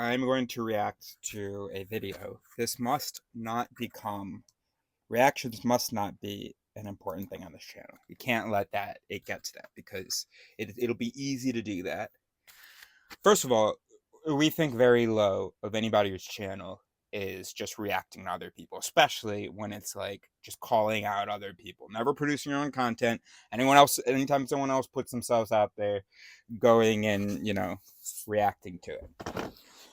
I'm going to react to a video. This must not become, reactions must not be an important thing on this channel. You can't let it get to that because it'll be easy to do that. First of all, we think very low of anybody whose channel is just reacting to other people, especially when it's like just calling out other people, never producing your own content. Anytime someone else puts themselves out there, going and, reacting to it.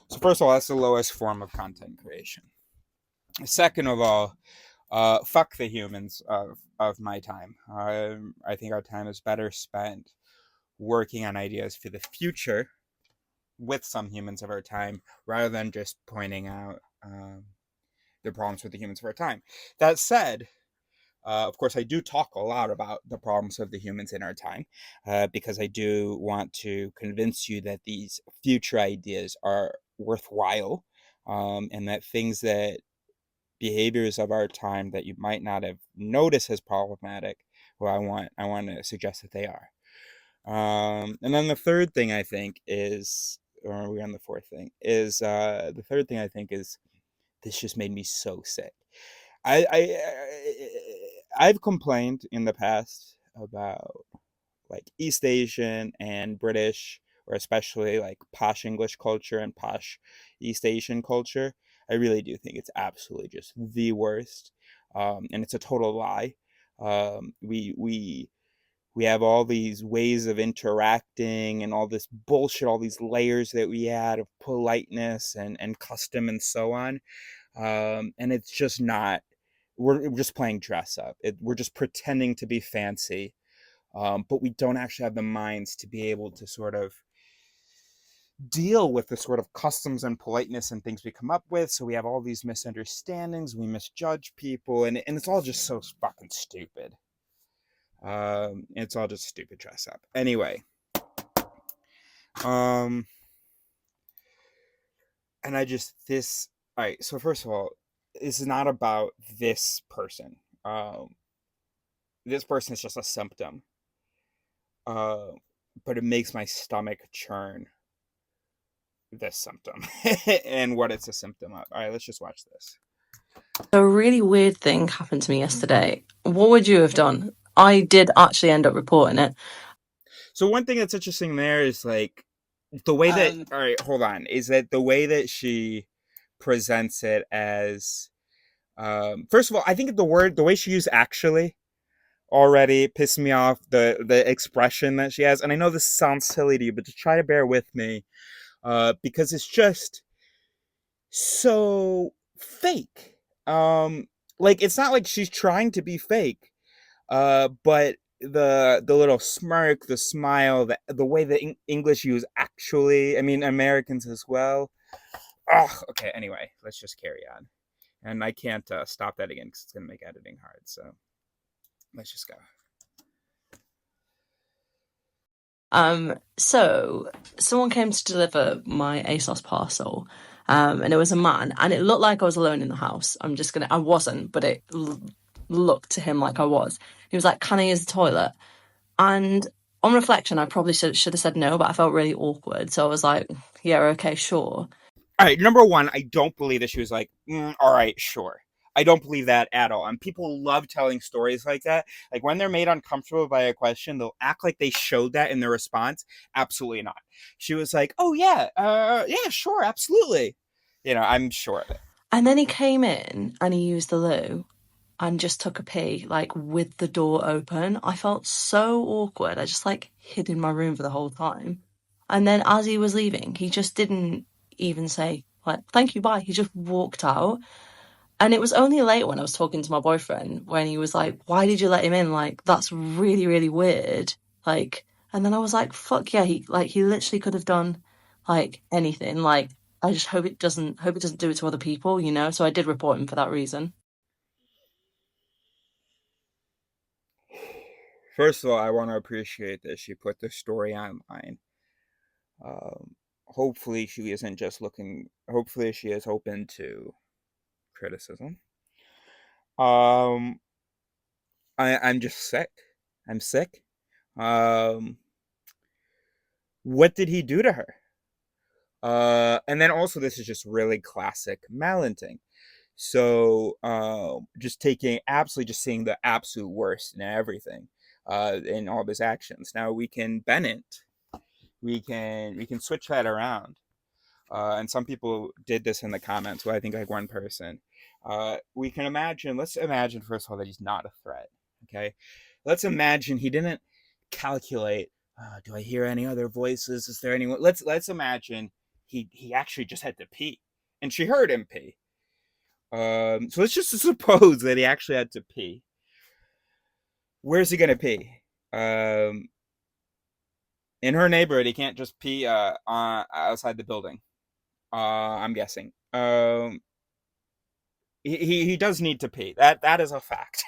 So first of all, that's the lowest form of content creation. Second of all, fuck the humans of my time. I think our time is better spent working on ideas for the future with some humans of our time, rather than just pointing out the problems with the humans of our time. That said, of course, I do talk a lot about the problems of the humans in our time, because I do want to convince you that these future ideas are worthwhile, and that behaviors of our time that you might not have noticed as problematic, well, I want to suggest that they are. And then the third thing I think is, or are we on the fourth thing? Is the third thing I think is this just made me so sick. I've complained in the past about like East Asian and British, or especially like posh English culture and posh East Asian culture. I really do think it's absolutely just the worst, and it's a total lie. We have all these ways of interacting and all this bullshit, all these layers that we add of politeness and custom and so on, and it's just not. We're just playing dress up. We're just pretending to be fancy, but we don't actually have the minds to be able to sort of deal with the sort of customs and politeness and things we come up with. So we have all these misunderstandings, we misjudge people, and it's all just so fucking stupid. It's all just stupid dress up. Anyway, um, and I just this. All right. So first of all, it's not about this person. This person is just a symptom. Uh, but it makes my stomach churn, this symptom, and what it's a symptom of. All right, let's just watch this. So a really weird thing happened to me yesterday. What would you have done? I did actually end up reporting it. So one thing that's interesting there is like the way that, all right, hold on, is that the way that she presents it as, first of all, I think the way she used actually already pissed me off, the expression that she has. And I know this sounds silly to you, but just try to bear with me, because it's just so fake. Like it's not like she's trying to be fake, but the little smirk, the smile, the way the English use actually, I mean Americans as well. Oh, okay. Anyway, let's just carry on, and I can't stop that again because it's gonna make editing hard. So let's just go. So someone came to deliver my ASOS parcel, and it was a man, and it looked like I was alone in the house. I wasn't, but looked to him like I was. He was like, "Can I use the toilet?" And on reflection, I probably should have said no, but I felt really awkward, so I was like, "Yeah, okay, sure." All right, number one, I don't believe that she was like, all right, sure. I don't believe that at all. And people love telling stories like that. Like when they're made uncomfortable by a question, they'll act like they showed that in their response. Absolutely not. She was like, oh, yeah, yeah, sure, absolutely. I'm sure of it. And then he came in and he used the loo and just took a pee, like with the door open. I felt so awkward. I just like hid in my room for the whole time. And then as he was leaving, he just didn't even say, like, thank you, bye. He just walked out. And it was only later when I was talking to my boyfriend when he was like, why did you let him in? Like, that's really, really weird. Like, and then I was like, fuck yeah, he literally could have done like anything. Like, I just hope it doesn't do it to other people, you know? So I did report him for that reason. First of all, I want to appreciate that she put the story online. Hopefully, she isn't just looking, hopefully, she is open to criticism. Um, I'm just sick. I'm sick. Um, what did he do to her? And then also this is just really classic Malenting. So just taking absolutely just seeing the absolute worst in everything, in all of his actions. Now we can bend it. We can switch that around. And some people did this in the comments. Well, I think like one person. We can imagine. Let's imagine first of all that he's not a threat. Okay, let's imagine he didn't calculate. Do I hear any other voices? Is there anyone? Let's imagine he actually just had to pee, and she heard him pee. So let's just suppose that he actually had to pee. Where's he gonna pee? Um, in her neighborhood, he can't just pee outside the building. I'm guessing. He does need to pee. That is a fact.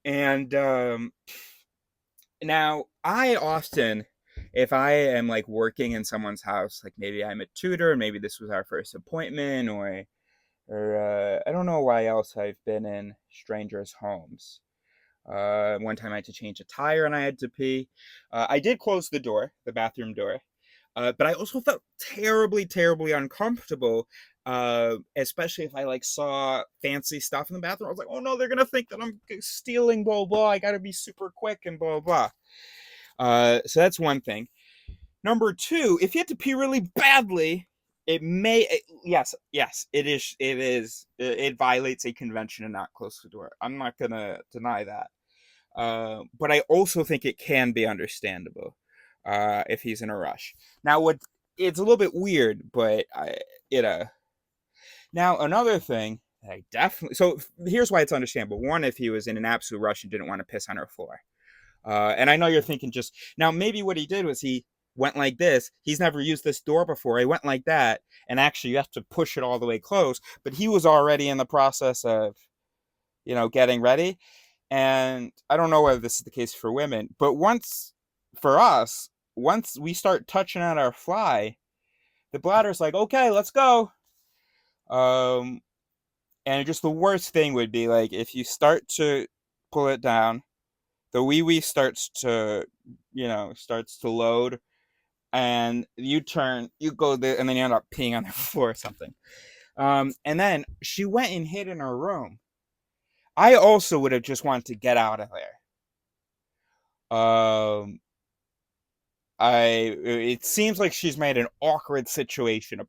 And now I often, if I am like working in someone's house, like maybe I'm a tutor, maybe this was our first appointment, or I don't know why else I've been in strangers' homes. One time I had to change a tire and I had to pee. I did close the door, the bathroom door, but I also felt terribly, terribly uncomfortable, especially if I like saw fancy stuff in the bathroom. I was like, oh no, they're gonna think that I'm stealing, blah blah. I gotta be super quick and blah blah. So that's one thing. Number two, if you have to pee really badly, yes, it violates a convention to not close the door. I'm not gonna deny that. But I also think it can be understandable if he's in a rush. Now, what it's a little bit weird, but now another thing I definitely so here's why it's understandable. One, if he was in an absolute rush and didn't want to piss on her floor, and I know you're thinking just now maybe what he did was he went like this. He's never used this door before. He went like that, and actually you have to push it all the way close. But he was already in the process of getting ready. And I don't know whether this is the case for women, but for us, once we start touching at our fly, the bladder's like, okay, let's go. Um, and just the worst thing would be like if you start to pull it down, the wee wee starts to load, and you go there, and then you end up peeing on the floor or something. And then she went and hid in her room. I also would have just wanted to get out of there. It seems like she's made an awkward situation.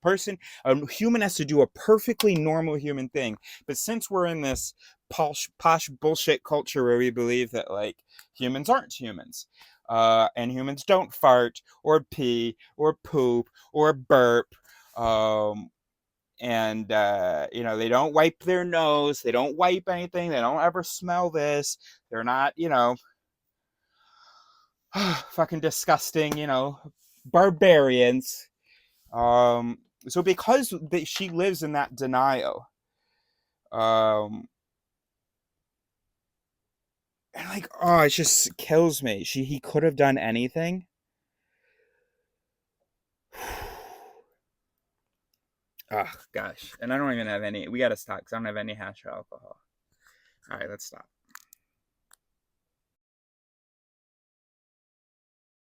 A human has to do a perfectly normal human thing, but since we're in this posh bullshit culture where we believe that like humans aren't humans, and humans don't fart or pee or poop or burp, and they don't wipe their nose, they don't wipe anything, they don't ever smell this, they're not fucking disgusting, barbarians. So because she lives in that denial, um, and like, oh, it just kills me. He could have done anything. Oh gosh, and I don't even have any. We gotta stop because I don't have any hash or alcohol. All right, let's stop.